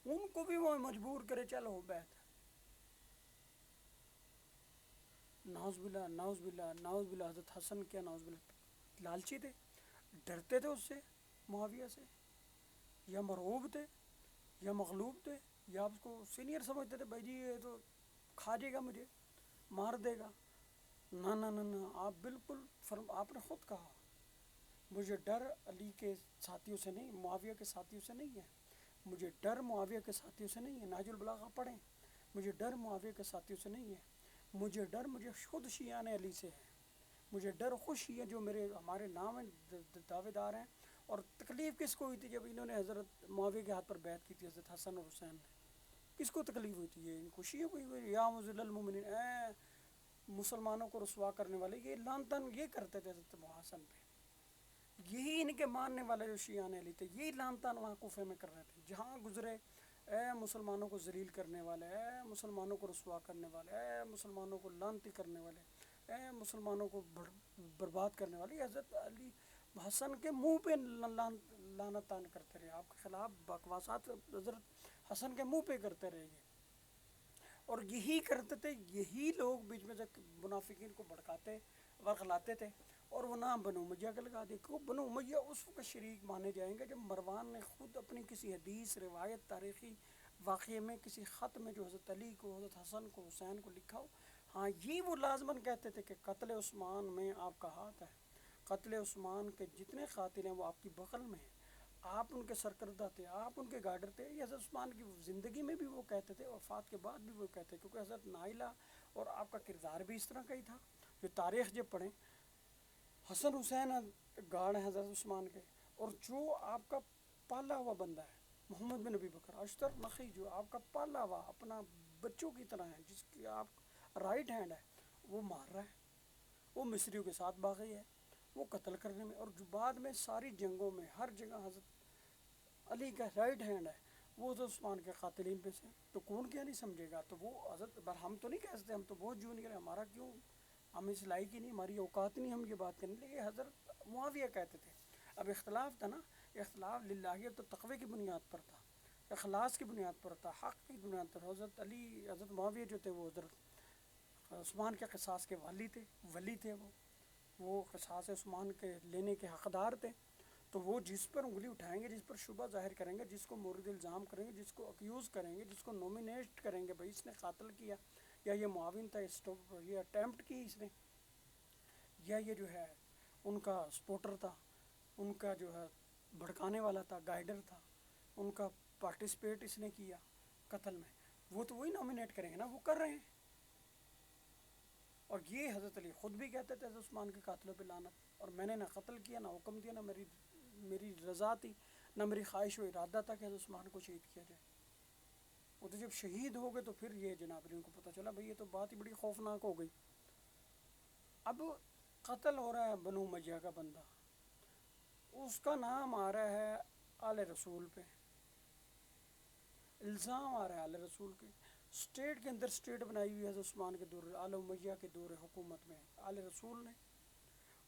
ان کو بھی وہ مجبور کرے چل ہو بیعت. نعوذ باللہ، نعوذ باللہ، نعوذ باللہ. حضرت حسن کیا نعوذ باللہ لالچی تھے، ڈرتے تھے اس سے، معاویہ سے، یا مرعوب تھے یا مغلوب تھے، یا آپ اس کو سینئر سمجھتے تھے، بھائی جی یہ تو کھا جائے گا مجھے، مار دے گا. نہ نہ نہ نہ، آپ بالکل آپ نے خود کہا مجھے ڈر علی کے ساتھیوں سے نہیں، معاویہ کے ساتھیوں سے نہیں ہے، مجھے ڈر معاویہ کے ساتھیوں سے نہیں ہے، نہج البلاغہ پڑھیں، مجھے ڈر معاویہ کے ساتھیوں سے نہیں ہے، مجھے ڈر مجھے خود شیعان علی سے ہے، مجھے ڈر خود شیعہ جو ہمارے نام ہیں دعوے دار ہیں۔ اور تکلیف کس کو ہوئی تھی جب انہوں نے حضرت معاویہ کے ہاتھ پر بیعت کی تھی حضرت حسن اور حسین نے؟ کس کو تکلیف ہوئی تھی؟ یہ ان کو شیعہ کو ہوئی، یا مذل المومنین، اے مسلمانوں کو رسوا کرنے والے، یہ لعن طعن یہ کرتے تھے حضرت حسن پہ، یہی ان کے ماننے والے جو شیعان علی تھے یہی لعن طعن وہاں کوفے میں کر رہے تھے، جہاں گزرے اے مسلمانوں کو ذلیل کرنے والے، اے مسلمانوں کو رسوا کرنے والے، اے مسلمانوں کو لعنتی کرنے والے، اے مسلمانوں کو برباد کرنے والے، حضرت علی حسن کے منہ پہ لعنت طعن کرتے رہے، آپ کے خلاف بکواسات حضرت حسن کے منہ پہ کرتے رہے یہ، اور یہی کرتے تھے، یہی لوگ بیچ میں سے منافقین کو بھڑکاتے ورغلاتے تھے، اور وہ نام بنو امیہ کا لگا دے۔ کیوں بنو امیہ اس وقت شریک مانے جائیں گے جب مروان نے خود اپنی کسی حدیث، روایت، تاریخی واقعے میں، کسی خط میں جو حضرت علی کو، حضرت حسن کو، حسین کو لکھا ہو، ہاں یہ وہ لازماً کہتے تھے کہ قتل عثمان میں آپ کا ہاتھ ہے، قتل عثمان کے جتنے قاتل ہیں وہ آپ کی بغل میں ہیں، آپ ان کے سرکردہ تھے، آپ ان کے گائیڈر تھے۔ یہ حضرت عثمان کی زندگی میں بھی وہ کہتے تھے، وفات کے بعد بھی وہ کہتے، کیونکہ حضرت نائلہ اور آپ کا کردار بھی اس طرح کا ہی تھا۔ جو تاریخ جب پڑھیں، حسن حسین گاڑ ہیں حضرت عثمان کے، اور جو آپ کا پالا ہوا بندہ ہے محمد بن ابی بکر اشتر نخی، جو آپ کا پالا ہوا اپنا بچوں کی طرح ہے، جس کی آپ رائٹ ہینڈ ہے، وہ مار رہا ہے، وہ مصریوں کے ساتھ باغی ہے، وہ قتل کرنے میں، اور جو بعد میں ساری جنگوں میں ہر جگہ حضرت علی کا رائٹ ہینڈ ہے، وہ حضرت عثمان کے قاتلین میں سے، تو کون کیا نہیں سمجھے گا؟ تو وہ حضرت ہم تو نہیں کہہ سکتے، ہم تو بہت جونیئر ہیں، ہمارا کیوں، ہم اس لائق ہی نہیں، ہماری اوقات نہیں ہم یہ بات کرنے، لیکن حضرت معاویہ کہتے تھے۔ اب اختلاف تھا نا، اختلاف للہیت تو تقوی کی بنیاد پر تھا، اخلاص کی بنیاد پر تھا، حق کی بنیاد پر۔ حضرت علی، حضرت معاویہ جو تھے وہ حضرت عثمان کے قصاص کے والی تھے، ولی تھے، وہ قصاص عثمان کے لینے کے حقدار تھے، تو وہ جس پر انگلی اٹھائیں گے، جس پر شبہ ظاہر کریں گے، جس کو مورد الزام کریں گے، جس کو اکیوز کریں گے، جس کو نومینیٹ کریں گے بھائی اس نے قاتل کیا، یا یہ معاون تھا، یہ اٹیمپٹ کی اس نے، یا یہ جو ہے ان کا سپورٹر تھا، ان کا جو ہے بھڑکانے والا تھا، گائیڈر تھا، ان کا پارٹیسپیٹ اس نے کیا قتل میں، وہ تو وہی نومینیٹ کریں گے نا، وہ کر رہے ہیں۔ اور یہ حضرت علی خود بھی کہتے تھے حضرت عثمان کے قاتلوں پہ لعنت، اور میں نے نہ قتل کیا، نہ حکم دیا، نہ میری رضا تھی، نہ میری خواہش و ارادہ تھا کہ حضرت عثمان کو شہید کیا جائے۔ وہ تو جب شہید ہو گئے تو پھر یہ جناب ان کو پتہ چلا بھئی یہ تو بات ہی بڑی خوفناک ہو گئی۔ اب قتل ہو رہا ہے بنو امیہ کا بندہ، اس کا نام آ رہا ہے آل رسول پہ، الزام آ رہا ہے آل رسول کے، اسٹیٹ کے اندر اسٹیٹ بنائی ہوئی ہے حضرت عثمان کے دور، آل امیہ کے دور حکومت میں آل رسول نے،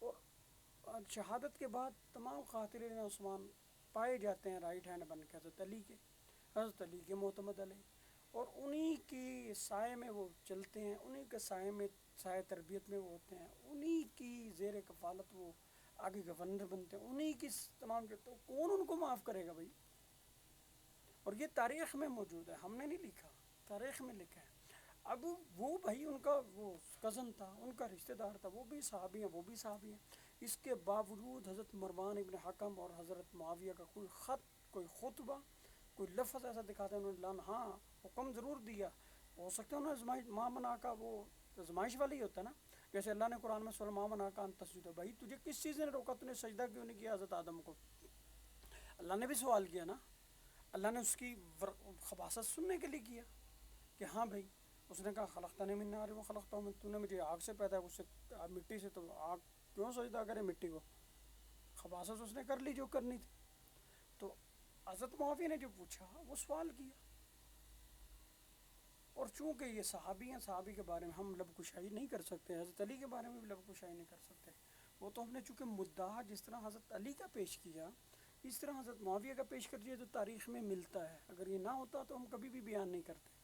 اور شہادت کے بعد تمام قاتلین عثمان پائے جاتے ہیں رائٹ ہینڈ بن کے حضرت علی کے، حضرت علی کے معتمد علیہ، اور انہی کی سائے میں وہ چلتے ہیں، انہی کے سائے میں، سائے تربیت میں وہ ہوتے ہیں، انہی کی زیر کفالت وہ آگے گورنر بنتے ہیں، انہی کی تمام، تو کون ان کو معاف کرے گا بھائی؟ اور یہ تاریخ میں موجود ہے، ہم نے نہیں لکھا، تاریخ میں لکھا ہے۔ اب وہ بھائی ان کا وہ کزن تھا، ان کا رشتہ دار تھا، وہ بھی صحابی ہیں، وہ بھی صحابی ہیں، اس کے باوجود حضرت مروان ابن حکم اور حضرت معاویہ کا کوئی خط، کوئی خطبہ، کوئی لفظ ایسا دکھاتے ہیں انہوں نے ہاں حکم ضرور دیا، ہو سکتا ہے انہوں نے آزمائش ماں منا کا، وہ آزمائش والی ہوتا ہے نا، جیسے اللہ نے قرآن میں سورہ ماں منا کا ان تسجد، بھائی تجھے کس چیز نے روکا، تو نے سجدہ کیوں نہیں کیا حضرت آدم کو؟ اللہ نے بھی سوال کیا نا، اللہ نے اس کی خباثت سننے کے لیے کیا کہ ہاں بھائی، اس نے کہا خلقتنی من نار و خلقتہ من، تو نے مجھے آگ سے پیدا اس سے مٹی سے، تو آگ کیوں سجدہ کرے مٹی کو؟ خباثت اس نے کر لی جو کرنی تھی۔ تو حضرت معاویہ نے جو پوچھا وہ سوال کیا، اور چونکہ یہ صحابی ہیں، صحابی کے بارے میں ہم لب کشائی نہیں کر سکتے، حضرت علی کے بارے میں بھی لب کشائی نہیں کر سکتے، وہ تو ہم نے چونکہ مدعا جس طرح حضرت علی کا پیش کیا، اس طرح حضرت معاویہ کا پیش کر دیا تو تاریخ میں ملتا ہے، اگر یہ نہ ہوتا تو ہم کبھی بھی بیان نہیں کرتے۔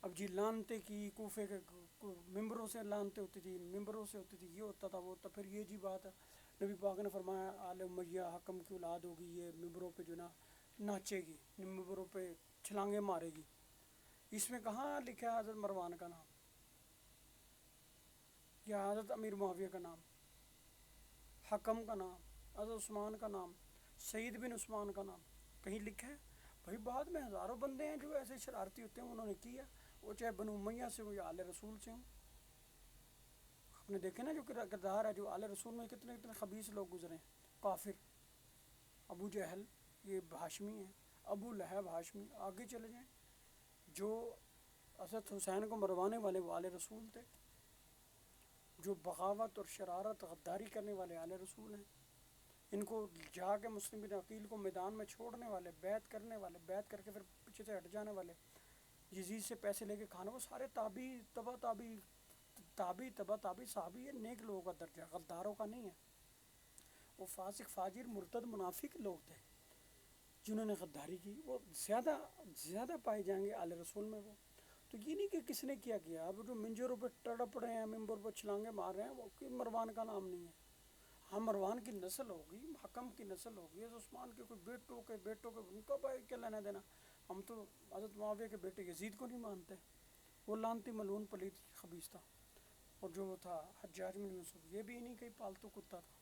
اب جی لانتے کی کوفے کے ممبروں سے لانتے ہوتی تھی، ممبروں سے ہوتی تھی، یہ ہوتا تھا وہ ہوتا، پھر یہ جی بات ہے نبی پاک نے فرمایا آل امیہ حکم کی اولاد ہوگی، یہ ممبروں پہ جو نا ناچے گی، ممبروں پہ چھلانگیں مارے گی، اس میں کہاں لکھا ہے حضرت مروان کا نام یا حضرت امیر معاویہ کا نام، حکم کا نام، حضرت عثمان کا نام؟ سعید بن عثمان کا نام کہیں لکھا ہے؟ بھائی بعد میں ہزاروں بندے ہیں جو ایسے شرارتی ہوتے ہیں، انہوں نے کیا، وہ چاہے بنو امیہ سے ہو یا آل رسول سے ہوں۔ آپ نے دیکھے نا جو کردار ہے، جو آل رسول میں کتنے کتنے خبیث لوگ گزرے ہیں، کافر، ابو جہل یہ ہاشمی ہیں، ابو لہب ہاشمی، آگے چلے جائیں، جو حضرت حسین کو مروانے والے وہ آل رسول تھے، جو بغاوت اور شرارت غداری کرنے والے آل رسول ہیں، ان کو جا کے مسلم بن عقیل کو میدان میں چھوڑنے والے، بیعت کرنے والے، بیعت کر کے پھر پیچھے سے ہٹ جانے والے، یزید سے پیسے لے کے کھانا، وہ سارے تابعی صحابی ہے، نیک لوگوں کا درجہ، غداروں کا نہیں ہے۔ وہ فاسق فاجر مرتد منافق لوگ تھے جنہوں نے غداری کی، وہ زیادہ پائے جائیں گے آل رسول میں۔ وہ تو یہ نہیں کہ کس نے کیا گیا، اب جو منجروں پہ تڑپ رہے ہیں، ممبر پہ چھلانگے مار رہے ہیں، وہ کوئی مروان کا نام نہیں ہے۔ ہاں مروان کی نسل ہوگی، حکم کی نسل ہوگی، عثمان کے کوئی بیٹوں کے ان کا بھائی کیا لینا دینا، ہم تو حضرت معاویہ کے بیٹے یزید کو نہیں مانتے، وہ لعنتی ملعون پلید خبیث تھا، اور جو وہ تھا حجاج بن یوسف، یہ بھی نہیں کہیں پالتو کتا تھا،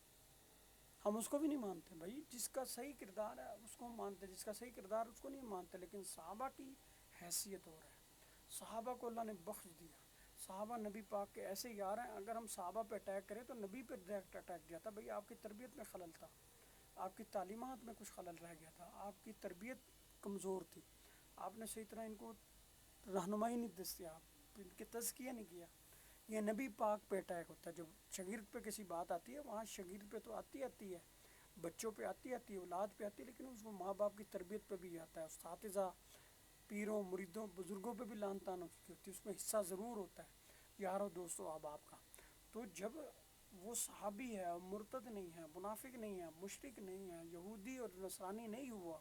ہم اس کو بھی نہیں مانتے۔ بھائی جس کا صحیح کردار ہے اس کو ہم مانتے، جس کا صحیح کردار اس کو نہیں مانتے، لیکن صحابہ کی حیثیت اور ہے، صحابہ کو اللہ نے بخش دیا، صحابہ نبی پاک کے ایسے یار ہیں، اگر ہم صحابہ پہ اٹیک کریں تو نبی پہ ڈائریکٹ اٹیک جاتا۔ بھائی آپ کی تربیت میں خلل تھا، آپ کی تعلیمات میں کچھ خلل رہ گیا تھا، آپ کی تربیت کمزور تھی، آپ نے صحیح طرح ان کو رہنمائی نہیں دستیاب، ان کے تزکیہ نہیں کیا، یہ نبی پاک پہ اٹیک ہوتا ہے۔ جب شاگرد پہ کسی بات آتی ہے، وہاں شاگرد پہ تو آتی ہے، بچوں پہ آتی ہے، اولاد پہ آتی ہے، لیکن اس کو ماں باپ کی تربیت پہ بھی آتا ہے، اساتذہ، پیروں، مریدوں، بزرگوں پہ بھی لعن طعن ہوتی ہے، اس میں حصہ ضرور ہوتا ہے یاروں دوستوں احباب کا۔ تو جب وہ صحابی ہے، مرتد نہیں ہے، منافق نہیں ہے، مشرک نہیں ہے، یہودی اور نصرانی نہیں ہوا،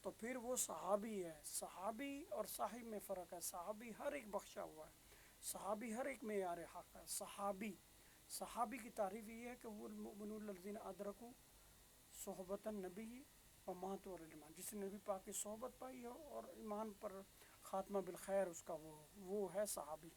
تو پھر وہ صحابی ہے۔ صحابی اور صاحب میں فرق ہے، صحابی ہر ایک بخشا ہوا ہے، صحابی ہر ایک معیار حق ہے۔ صحابی کی تعریف یہ ہے کہ وہ المؤمنون الذین ادرکوا صحبت النبی و ماتوا علی الایمان، جس نے نبی پاک کی صحبت پائی ہو اور ایمان پر خاتمہ بالخیر اس کا وہ ہے صحابی۔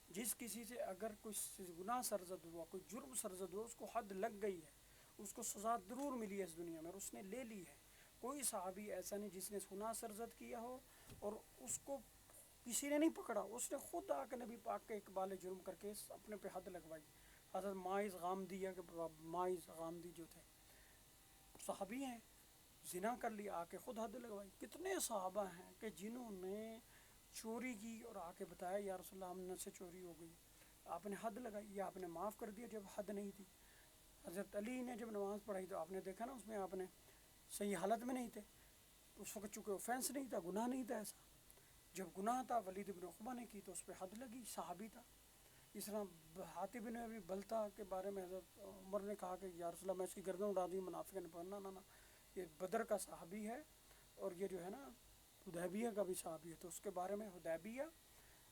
جس کسی سے اگر کوئی گناہ سرزد ہوا، کوئی جرم سرزد ہوا، اس کو حد لگ گئی ہے، اس کو سزا ضرور ملی ہے اس دنیا میں اور اس نے لے لی ہے۔ کوئی صحابی ایسا نہیں جس نے گناہ سرزد کیا ہو اور اس کو کسی نے نہیں پکڑا، اس نے خود آ کے نبی پاک کے اقبال جرم کر کے اپنے پہ حد لگوائی۔ حضرت ماعز غامدیہ کے ماعز غامدی جو تھے صحابی ہیں، زنا کر لیا، آ کے خود حد لگوائی۔ کتنے صحابہ ہیں کہ جنہوں نے چوری کی اور آ کے بتایا یا رسول اللہ ہم سے چوری ہو گئی، آپ نے حد لگائی یا آپ نے معاف کر دیا جب حد نہیں تھی۔ حضرت علی نے جب نماز پڑھائی تو آپ نے دیکھا نا، اس میں آپ نے صحیح حالت میں نہیں تھے، اس وقت چونکہ اوفینس نہیں تھا، گناہ نہیں تھا ایسا، جب گناہ تھا ولید بن عقبہ نے کی تو اس پہ حد لگی، صحابی تھا۔ اس طرح حاتب بن ابی بلتہ کے بارے میں حضرت عمر نے کہا کہ یا رسول اللہ میں اس کی گردن اڑا دی، منافق نے پڑھنا نہ، یہ بدر کا صحابی ہے، اور یہ جو ہے نا حدیبیہ کا بھی صحابی ہے، تو اس کے بارے میں حدیبیہ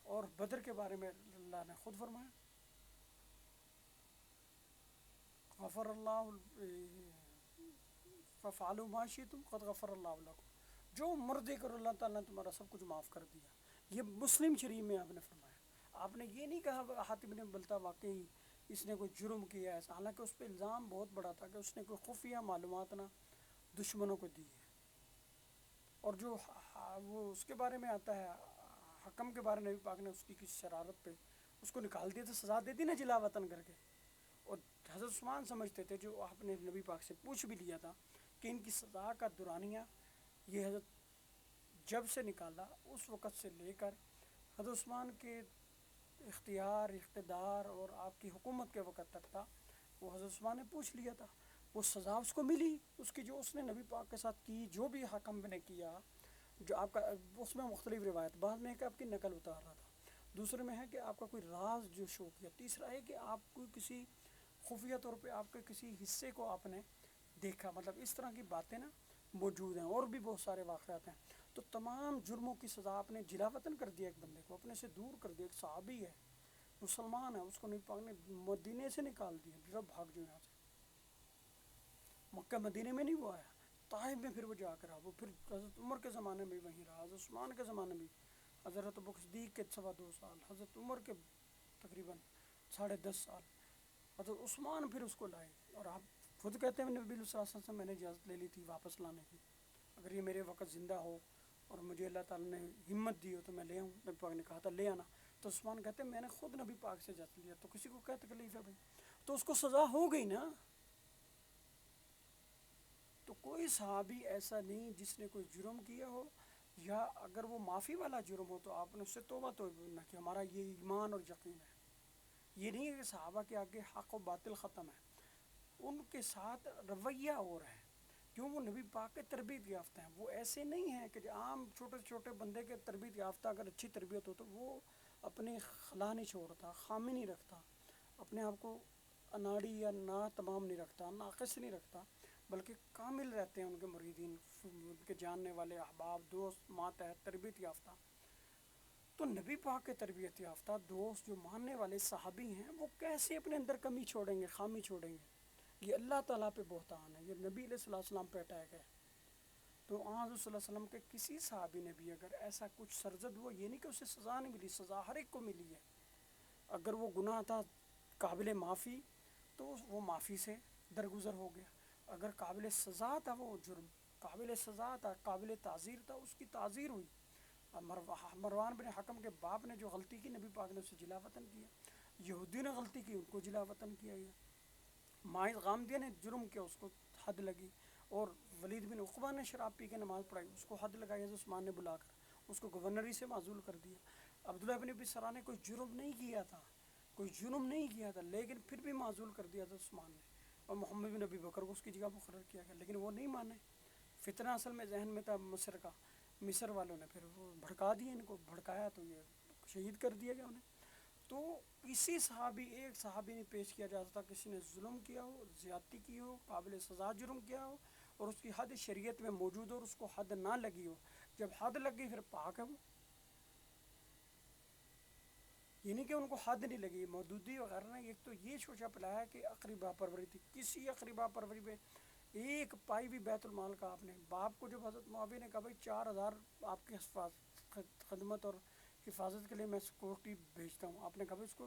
اور بدر کے بارے میں اللہ نے خود فرمایا غفر اللہ ففعلوا ما شئتم قد غفر اللہ لکم، جو مرضی کرو اللہ تعالیٰ نے تمہارا سب کچھ معاف کر دیا۔ یہ مسلم شریف میں آپ نے فرمایا، آپ نے یہ نہیں کہا حاتب بن بلتہ واقعی اس نے کوئی جرم کیا ہے، حالانکہ اس پہ الزام بہت بڑا تھا کہ اس نے کوئی خفیہ معلومات نہ دشمنوں کو دی ہے۔ اور جو وہ اس کے بارے میں آتا ہے، حکم کے بارے میں نبی پاک نے اس کی کسی شرارت پہ اس کو نکال دیا تو سزا دے دی نا جلا وطن کر کے، اور حضرت عثمان سمجھتے تھے، جو آپ نے نبی پاک سے پوچھ بھی لیا تھا کہ ان کی سزا کا دورانیہ یہ حضرت جب سے نکالا اس وقت سے لے کر حضرت عثمان کے اختیار، اقتدار اور آپ کی حکومت کے وقت تک تھا، وہ حضرت عثمان نے پوچھ لیا تھا، وہ سزا اس کو ملی اس کی جو اس نے نبی پاک کے ساتھ کی، جو بھی حکم نے کیا، جو آپ کا اس میں مختلف روایت، بعد میں ہے کہ آپ کی نقل اتار رہا تھا، دوسرے میں ہے کہ آپ کا کوئی راز جو شو کیا، تیسرا ہے کہ آپ کو کسی خفیہ طور پہ آپ کے کسی حصے کو آپ نے دیکھا، مطلب اس طرح کی باتیں نا موجود ہیں، اور بھی بہت سارے واقعات ہیں۔ تو تمام جرموں کی سزا آپ نے جلا وطن کر دیا، ایک بندے کو اپنے سے دور کر دیا، ایک صحابی ہے، مسلمان ہے، اس کو نبی پاک نے مدینے سے نکال دیا، جب بھاگ جو یہاں سے، مکہ مدینے میں نہیں وہ آیا، طائف میں پھر وہ جا کر رہا، وہ پھر حضرت عمر کے زمانے میں وہیں رہا، حضرت عثمان کے زمانے میں، حضرت ابوبکر صدیق کے 2.25 سال، حضرت عمر کے تقریباً 10.5 سال، حضرت عثمان پھر اس کو لائے، اور آپ خود کہتے ہیں نبی صلی اللہ علیہ وسلم سے میں نے اجازت لے لی تھی واپس لانے کی، اگر یہ میرے وقت زندہ ہو اور مجھے اللہ تعالیٰ نے ہمت دی ہو تو میں لے آؤں، نبی پاک نے کہا تھا لے آنا، تو عثمان کہتے ہیں میں نے خود نبی پاک سے اجازت لیا، تو کسی کو کیا تکلیف ہے بھائی، تو اس کو سزا ہو گئی نا۔ تو کوئی صحابی ایسا نہیں جس نے کوئی جرم کیا ہو، یا اگر وہ معافی والا جرم ہو تو آپ نے اس سے توبہ نہ کہ ہمارا یہ ایمان اور یقین ہے۔ یہ نہیں ہے کہ صحابہ کے آگے حق و باطل ختم ہے، ان کے ساتھ رویہ اور ہے، کیوں وہ نبی پاک کے تربیت یافتہ ہیں، وہ ایسے نہیں ہیں کہ عام چھوٹے چھوٹے بندے کے تربیت یافتہ اگر اچھی تربیت ہو تو وہ اپنی خلا نہیں چھوڑتا، خامی نہیں رکھتا، اپنے آپ کو اناڑی یا نا تمام نہیں رکھتا، ناقص نہیں رکھتا، بلکہ کامل رہتے ہیں ان کے مریدین، ان کے جاننے والے احباب دوست ماتحت تربیت یافتہ۔ تو نبی پاک کے تربیت یافتہ دوست جو ماننے والے صحابی ہیں وہ کیسے اپنے اندر کمی چھوڑیں گے، خامی چھوڑیں گے؟ یہ اللہ تعالیٰ پہ بہتان ہے، یہ نبی علیہ الصلوۃ والسلام پہ اٹیک ہے۔ تو آن صلی اللہ علیہ وسلم کے کسی صحابی نے بھی اگر ایسا کچھ سرزد ہوا، یہ نہیں کہ اسے سزا نہیں ملی، سزا ہر ایک کو ملی ہے، اگر وہ گناہ تھا قابل معافی تو وہ معافی سے درگزر ہو گیا، اگر قابل سزا تھا وہ جرم، قابل سزا تھا، قابل تعزیر تھا، اس کی تعزیر ہوئی۔ مروان بن حکم کے باپ نے جو غلطی کی نبی پاک نے اسے جلا وطن کیا، یہودی نے غلطی کی ان کو جلا وطن کیا گیا، ماعز غامدیہ نے جرم کیا اس کو حد لگی، اور ولید بن عقبہ نے شراب پی کے نماز پڑھائی اس کو حد لگائی حضرت عثمان نے بلا کر، اس کو گورنری سے معزول کر دیا۔ عبداللہ بن ابی سرح نے کوئی جرم نہیں کیا تھا، کوئی جرم نہیں کیا تھا، لیکن پھر بھی معزول کر دیا حضرت عثمان نے، اور محمد بن ابی بکر کو اس کی جگہ مقرر کیا گیا، لیکن وہ نہیں مانے، فتنہ اصل میں ذہن میں تھا مصر کا، مصر والوں نے پھر وہ بھڑکا دیا، ان کو بھڑکایا تو یہ شہید کر دیا گیا انہیں۔ تو کسی صحابی ایک صحابی نہیں پیش کیا جا سکتا کسی نے ظلم کیا ہو، زیادتی کی ہو، قابل سزا جرم کیا ہو اور اس کی حد شریعت میں موجود ہو اور اس کو حد نہ لگی ہو، جب حد لگ گئی پھر پاک ہے وہ، یہ نہیں کہ ان کو حد نہیں لگی، مودودی وغیرہ نے ایک تو یہ شوشہ پلایا کہ اقربا پروری تھی، کسی اقربا پروری پہ ایک پائی بھی بیت المال کا آپ نے، باپ کو جب حضرت معاویہ نے کہا بھائی 4000 آپ کی خدمت اور حفاظت کے لیے میں سیکورٹی بھیجتا ہوں، آپ نے کہا اس کو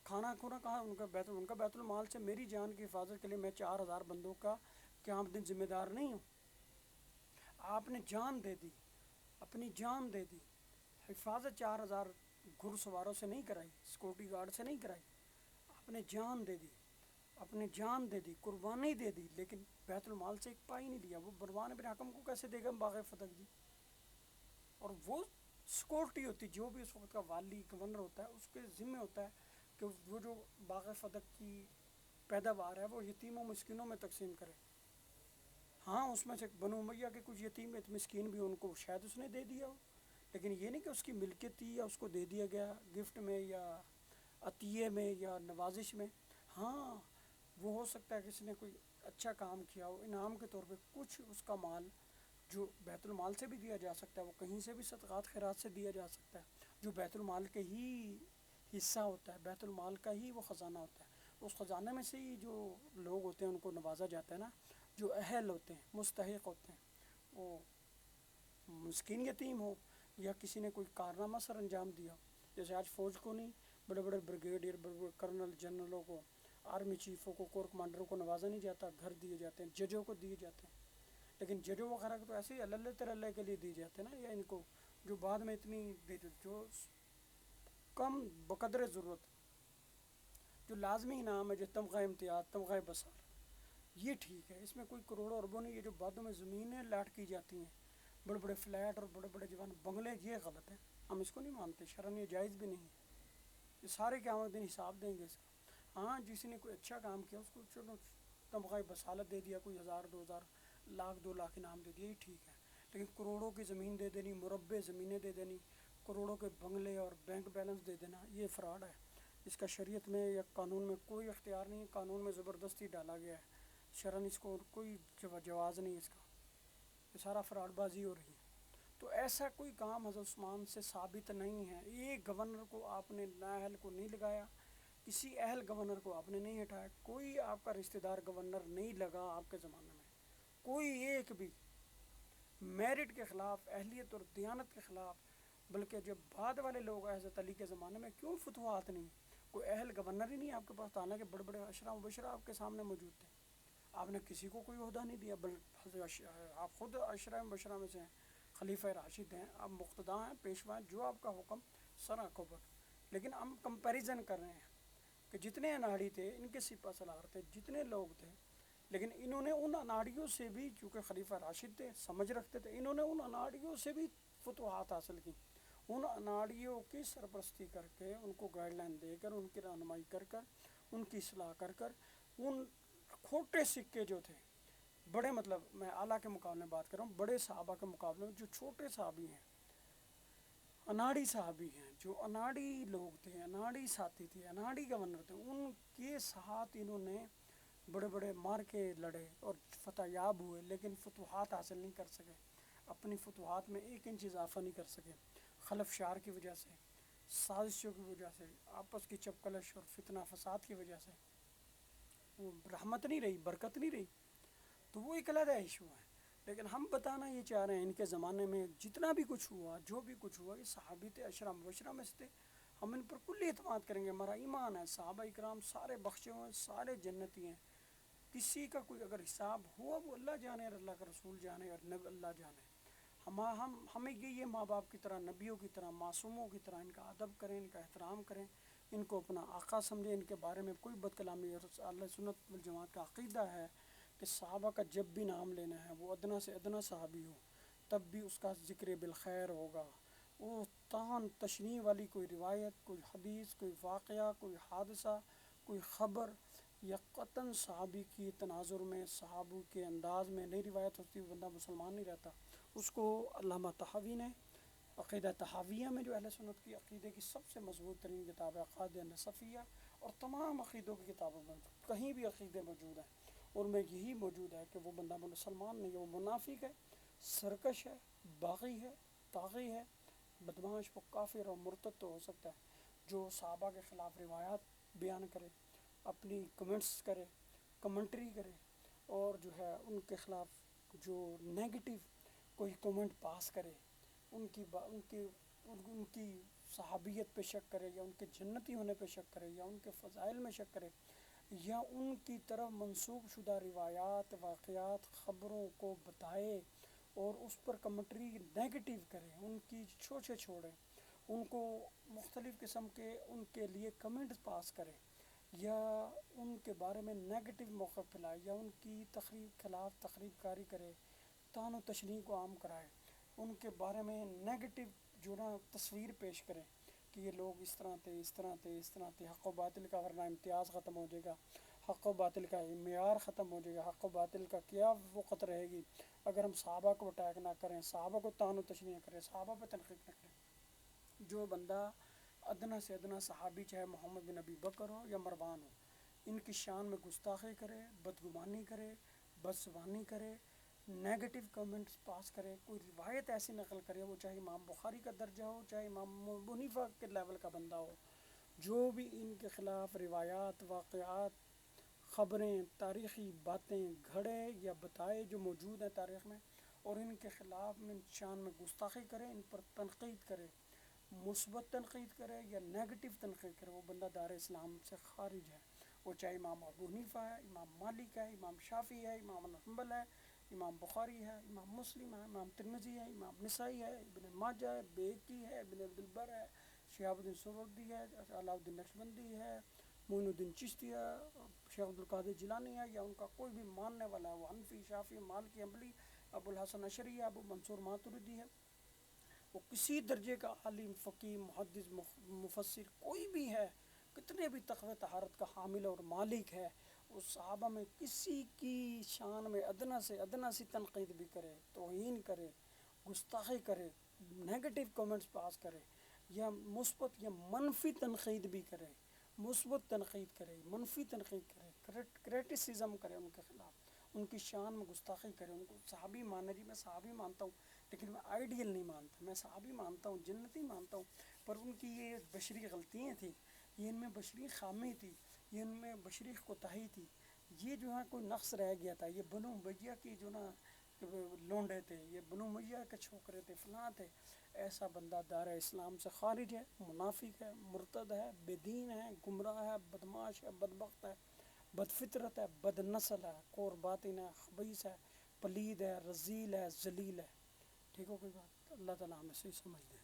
کھانا کھونا کہا، ان کا بیت المال سے میری جان کی حفاظت کے لیے میں 4000 بندوں کا قیامت دن ذمہ دار نہیں ہوں، آپ نے جان دے دی، اپنی جان دے دی، حفاظت 4000 گھڑ سواروں سے نہیں کرائی، سیکورٹی گارڈ سے نہیں کرائی، آپ نے جان دے دی، اپنے جان دے دی، قربانی دے دی، لیکن بیت المال سے ایک پائی نہیں لیا۔ وہ مروان بن حکم کو کیسے دے گا باغ فتح جی؟ اور وہ سیکورٹی ہوتی جو بھی اس وقت کا والی گورنر ہوتا ہے اس کے ذمہ ہوتا ہے کہ وہ جو باغ فتح کی پیداوار ہے وہ یتیموں مسکینوں میں تقسیم کرے، ہاں اس میں سے بنو امیہ کے کچھ یتیم مسکین بھی ان کو شاید اس نے دے دیا ہو، لیکن یہ نہیں کہ اس کی ملکیت تھی یا اس کو دے دیا گیا گفٹ میں یا عطیے میں یا نوازش میں، ہاں وہ ہو سکتا ہے کسی نے کوئی اچھا کام کیا ہو انعام کے طور پہ کچھ اس کا مال جو بیت المال سے بھی دیا جا سکتا ہے، وہ کہیں سے بھی صدقات خیرات سے دیا جا سکتا ہے، جو بیت المال کے ہی حصہ ہوتا ہے، بیت المال کا ہی وہ خزانہ ہوتا ہے، اس خزانے میں سے ہی جو لوگ ہوتے ہیں ان کو نوازا جاتا ہے نا، جو اہل ہوتے ہیں مستحق ہوتے ہیں، وہ مسکین یتیم ہو یا کسی نے کوئی کارنامہ سر انجام دیا ہو، جیسے آج فوج کو نہیں بڑے بڑے بریگیڈیئر بڑے بڑے کرنل جنرلوں کو، آرمی چیفوں کو، کور کمانڈروں کو نوازا نہیں جاتا، گھر دیے جاتے ہیں، ججوں کو دیے جاتے ہیں، لیکن ججوں وغیرہ کو تو ایسے ہی اللہ تراللہ کے لیے دیے جاتے ہیں نا، یا ان کو جو بعد میں اتنی جو کم بقدر ضرورت، جو لازمی انعام ہے، جو تمغہ امتیاز، تمغہ بصار، یہ ٹھیک ہے، اس میں کوئی کروڑوں اربوں نہیں، یہ جو بعدوں میں زمینیں لاٹ کی جاتی ہیں، بڑے بڑے فلیٹ اور بڑے بڑے جوان بنگلے، یہ غلط ہے، ہم اس کو نہیں مانتے، شرعاً یہ جائز بھی نہیں ہے، یہ سارے قیامت دن حساب دیں گے اس کا۔ ہاں جس نے کوئی اچھا کام کیا اس کو چلو تمغہ بصالت دے دیا، کوئی 1000 2000 لاکھ 2 لاکھ انعام دے دیا، یہ ٹھیک ہے، لیکن کروڑوں کی زمین دے دینی، مربع زمینیں دے دینی، کروڑوں کے بنگلے اور بینک بیلنس دے دینا، یہ فراڈ ہے، اس کا شریعت میں یا قانون میں کوئی اختیار نہیں ہے، قانون میں زبردستی ڈالا گیا ہے، شرعاً اس کو کوئی جواز نہیں اس کا، یہ سارا فراڈ بازی ہو رہی ہے۔ تو ایسا کوئی کام حضرت عثمان سے ثابت نہیں ہے، ایک گورنر کو آپ نے نااہل کو نہیں لگایا، کسی اہل گورنر کو آپ نے نہیں ہٹایا، کوئی آپ کا رشتہ دار گورنر نہیں لگا آپ کے زمانے میں، کوئی ایک بھی، میرٹ کے خلاف، اہلیت اور دیانت کے خلاف، بلکہ جب بعد والے لوگ حضرت علی کے زمانے میں کیوں فتوحات نہیں، کوئی اہل گورنر ہی نہیں آپ کے پاس، حالانکہ بڑے بڑے اشرا مبشرہ آپ کے سامنے موجود تھے، آپ نے کسی کو کوئی عہدہ نہیں دیا، آپ خود عشرہ مبشرہ میں سے ہیں، خلیفہ راشد ہیں، آپ مقتدا ہیں، پیشوا ہیں، جو آپ کا حکم سر آنکھوں پر۔ لیکن ہم کمپیریزن کر رہے ہیں کہ جتنے اناڑی تھے ان کے سپہ سالار تھے، جتنے لوگ تھے، لیکن انہوں نے ان اناڑیوں سے بھی، چونکہ خلیفہ راشد تھے، سمجھ رکھتے تھے، انہوں نے ان اناڑیوں سے بھی فتوحات حاصل کی۔ ان اناڑیوں کی سرپرستی کر کے، ان کو گائیڈ لائن دے کر، ان کی رہنمائی کر کر، ان کی اصلاح کر کر، ان کھوٹے سکے جو تھے، بڑے، مطلب میں اعلیٰ کے مقابلے میں بات کر رہا ہوں، بڑے صحابہ کے مقابلے میں جو چھوٹے صحابی ہیں، اناڑی صحابی ہیں، جو اناڑی لوگ تھے، اناڑی ساتھی تھے، اناڑی گورنر تھے، ان کے ساتھ انہوں نے بڑے بڑے مارکے لڑے اور فتح یاب ہوئے، لیکن فتوحات حاصل نہیں کر سکے، اپنی فتوحات میں 1 انچ اضافہ نہیں کر سکے، خلف شار کی وجہ سے، سازشوں کی وجہ سے، آپس کی چپکلش اور فتنہ فساد کی وجہ سے، وہ رحمت نہیں رہی، برکت نہیں رہی۔ تو وہ ایک علیحدہ ایشو ہے، لیکن ہم بتانا یہ چاہ رہے ہیں ان کے زمانے میں جتنا بھی کچھ ہوا، جو بھی کچھ ہوا، یہ صحابی تھے، عشرہ مبشرہ میں سے تھے، ہم ان پر کلی اعتماد کریں گے، ہمارا ایمان ہے، صحابہ اکرام سارے بخشے ہوئے، سارے جنتی ہیں، کسی کا کوئی اگر حساب ہوا وہ اللہ جانے اور اللہ کا رسول جانے اور اللہ جانے۔ ہمیں یہ ماں باپ کی طرح، نبیوں کی طرح، معصوموں کی طرح ان کا ادب کریں، ان کا احترام کریں، ان کو اپنا آقا سمجھیں، ان کے بارے میں کوئی بد کلامی، اور اہل سنت والجماعت کا عقیدہ ہے کہ صحابہ کا جب بھی نام لینا ہے، وہ ادنا سے ادنا صحابی ہو، تب بھی اس کا ذکر بالخیر ہوگا۔ وہ تان تشنیع والی کوئی روایت، کوئی حدیث، کوئی واقعہ، کوئی حادثہ، کوئی خبر یا قطعاً صحابی کی تناظر میں، صحابہ کے انداز میں نہیں روایت ہوتی، وہ بندہ مسلمان نہیں رہتا۔ اس کو علامہ طحاوی نے عقیدہ طحاویہ میں، جو اہل سنت کی عقیدے کی سب سے مضبوط ترین کتاب ہے، عقائد نصفیہ، اور تمام عقیدوں کی کتابوں میں کہیں بھی عقیدے موجود ہیں، اور میں یہی موجود ہے کہ وہ بندہ مسلمان نہیں ہے، وہ منافق ہے، سرکش ہے، باغی ہے، طاغی ہے، بدمعاش، وہ کافر اور مرتد تو ہو سکتا ہے جو صحابہ کے خلاف روایات بیان کرے، اپنی کمنٹس کرے، کمنٹری کرے، اور جو ہے ان کے خلاف جو نیگیٹو کوئی کمنٹ پاس کرے، ان کی صحابیت پہ شک کرے، یا ان کے جنتی ہونے پہ شک کرے، یا ان کے فضائل میں شک کرے، یا ان کی طرف منسوب شدہ روایات، واقعات، خبروں کو بتائے اور اس پر کمنٹری نیگیٹو کرے، ان کی چھوچے چھوڑے، ان کو مختلف قسم کے ان کے لیے کمنٹس پاس کرے، یا ان کے بارے میں نیگیٹو موقف پھیلائے، یا ان کی خلاف تخریب کاری کرے، طعن و تشنیع کو عام کرائے، ان کے بارے میں نیگیٹو جو نا تصویر پیش کرے کہ یہ لوگ اس طرح تھے، اس طرح تھے، اس طرح تھے، حق و باطل کا ورنہ امتیاز ختم ہو جائے گا، حق و باطل کا معیار ختم ہو جائے گا، حق و باطل کا کیا وقت رہے گی اگر ہم صحابہ کو اٹیک نہ کریں، صحابہ کو طعن و تشنیع کریں، صحابہ پہ تنقید نہ کریں۔ جو بندہ ادنا سے ادنا صحابی، چاہے محمد بن ابی بکر ہو یا مروان ہو، ان کی شان میں گستاخی کرے، بدگمانی کرے، بدزبانی کرے، نیگیٹو کمنٹس پاس کرے، کوئی روایت ایسی نقل کرے، وہ چاہے امام بخاری کا درجہ ہو، چاہے امام ابو حنیفہ کے لیول کا بندہ ہو، جو بھی ان کے خلاف روایات، واقعات، خبریں، تاریخی باتیں گھڑے یا بتائے جو موجود ہیں تاریخ میں، اور ان کے خلاف ان شان میں گستاخی کرے، ان پر تنقید کرے، مثبت تنقید کرے یا نیگیٹو تنقید کرے، وہ بندہ دار اسلام سے خارج ہے۔ وہ چاہے امام ابو حنیفہ ہے، امام مالک ہے، امام شافعی ہے، امام حنبل ہے، امام بخاری ہے، امام مسلم ہے، امام ترمذی ہے، امام نسائی ہے، ابن ماجہ ہے، بیہقی ہے، ابن عبد البر ہے، شہاب الدین سہروردی ہے، علاء الدین نقشبندی ہے، معین الدین چشتی ہے، شیخ عبدالقادر جیلانی ہے، یا ان کا کوئی بھی ماننے والا ہے، وہ حنفی، شافعی، مالکی، حنبلی، ابو الحسن اشعری ہے، ابو منصور ماتریدی ہے، وہ کسی درجے کا عالم، فقیہ، محدث، مفسر کوئی بھی ہے، کتنے بھی تقوی طہارت کا حامل اور مالک ہے، اس صحابہ میں کسی کی شان میں ادنا سے ادنا سی تنقید بھی کرے، توہین کرے، گستاخی کرے، نیگیٹو کمنٹس پاس کرے، یا مثبت یا منفی تنقید بھی کرے، مثبت تنقید کرے، منفی تنقید کرے، کریٹیسزم کرے ان کے خلاف، ان کی شان میں گستاخی کرے، ان کو صحابی مانے، جی میں صحابی مانتا ہوں لیکن میں آئیڈیل نہیں مانتا، میں صحابی مانتا ہوں، جنتی مانتا ہوں، پر ان کی یہ بشری غلطیاں تھیں، یہ ان میں بشری خامی تھی، یہ ان میں بشری کوتاہی تھی، یہ جو ہے کوئی نقص رہ گیا تھا، یہ بنو امیہ کی جو نا لونڈے تھے، یہ بنو امیہ کے چھوکرے تھے، فلاں تھے، ایسا بندہ دار اسلام سے خارج ہے، منافق ہے، مرتد ہے، بے دین ہے، گمراہ ہے، بدمعاش ہے، بدبخت ہے، بد فطرت ہے، بد نسل ہے، کور باطن ہے، خبیث ہے، پلید ہے، رذیل ہے، ذلیل ہے۔ ٹھیک ہو کوئی بات؟ اللہ تعالیٰ ہمیں صحیح سمجھ دے۔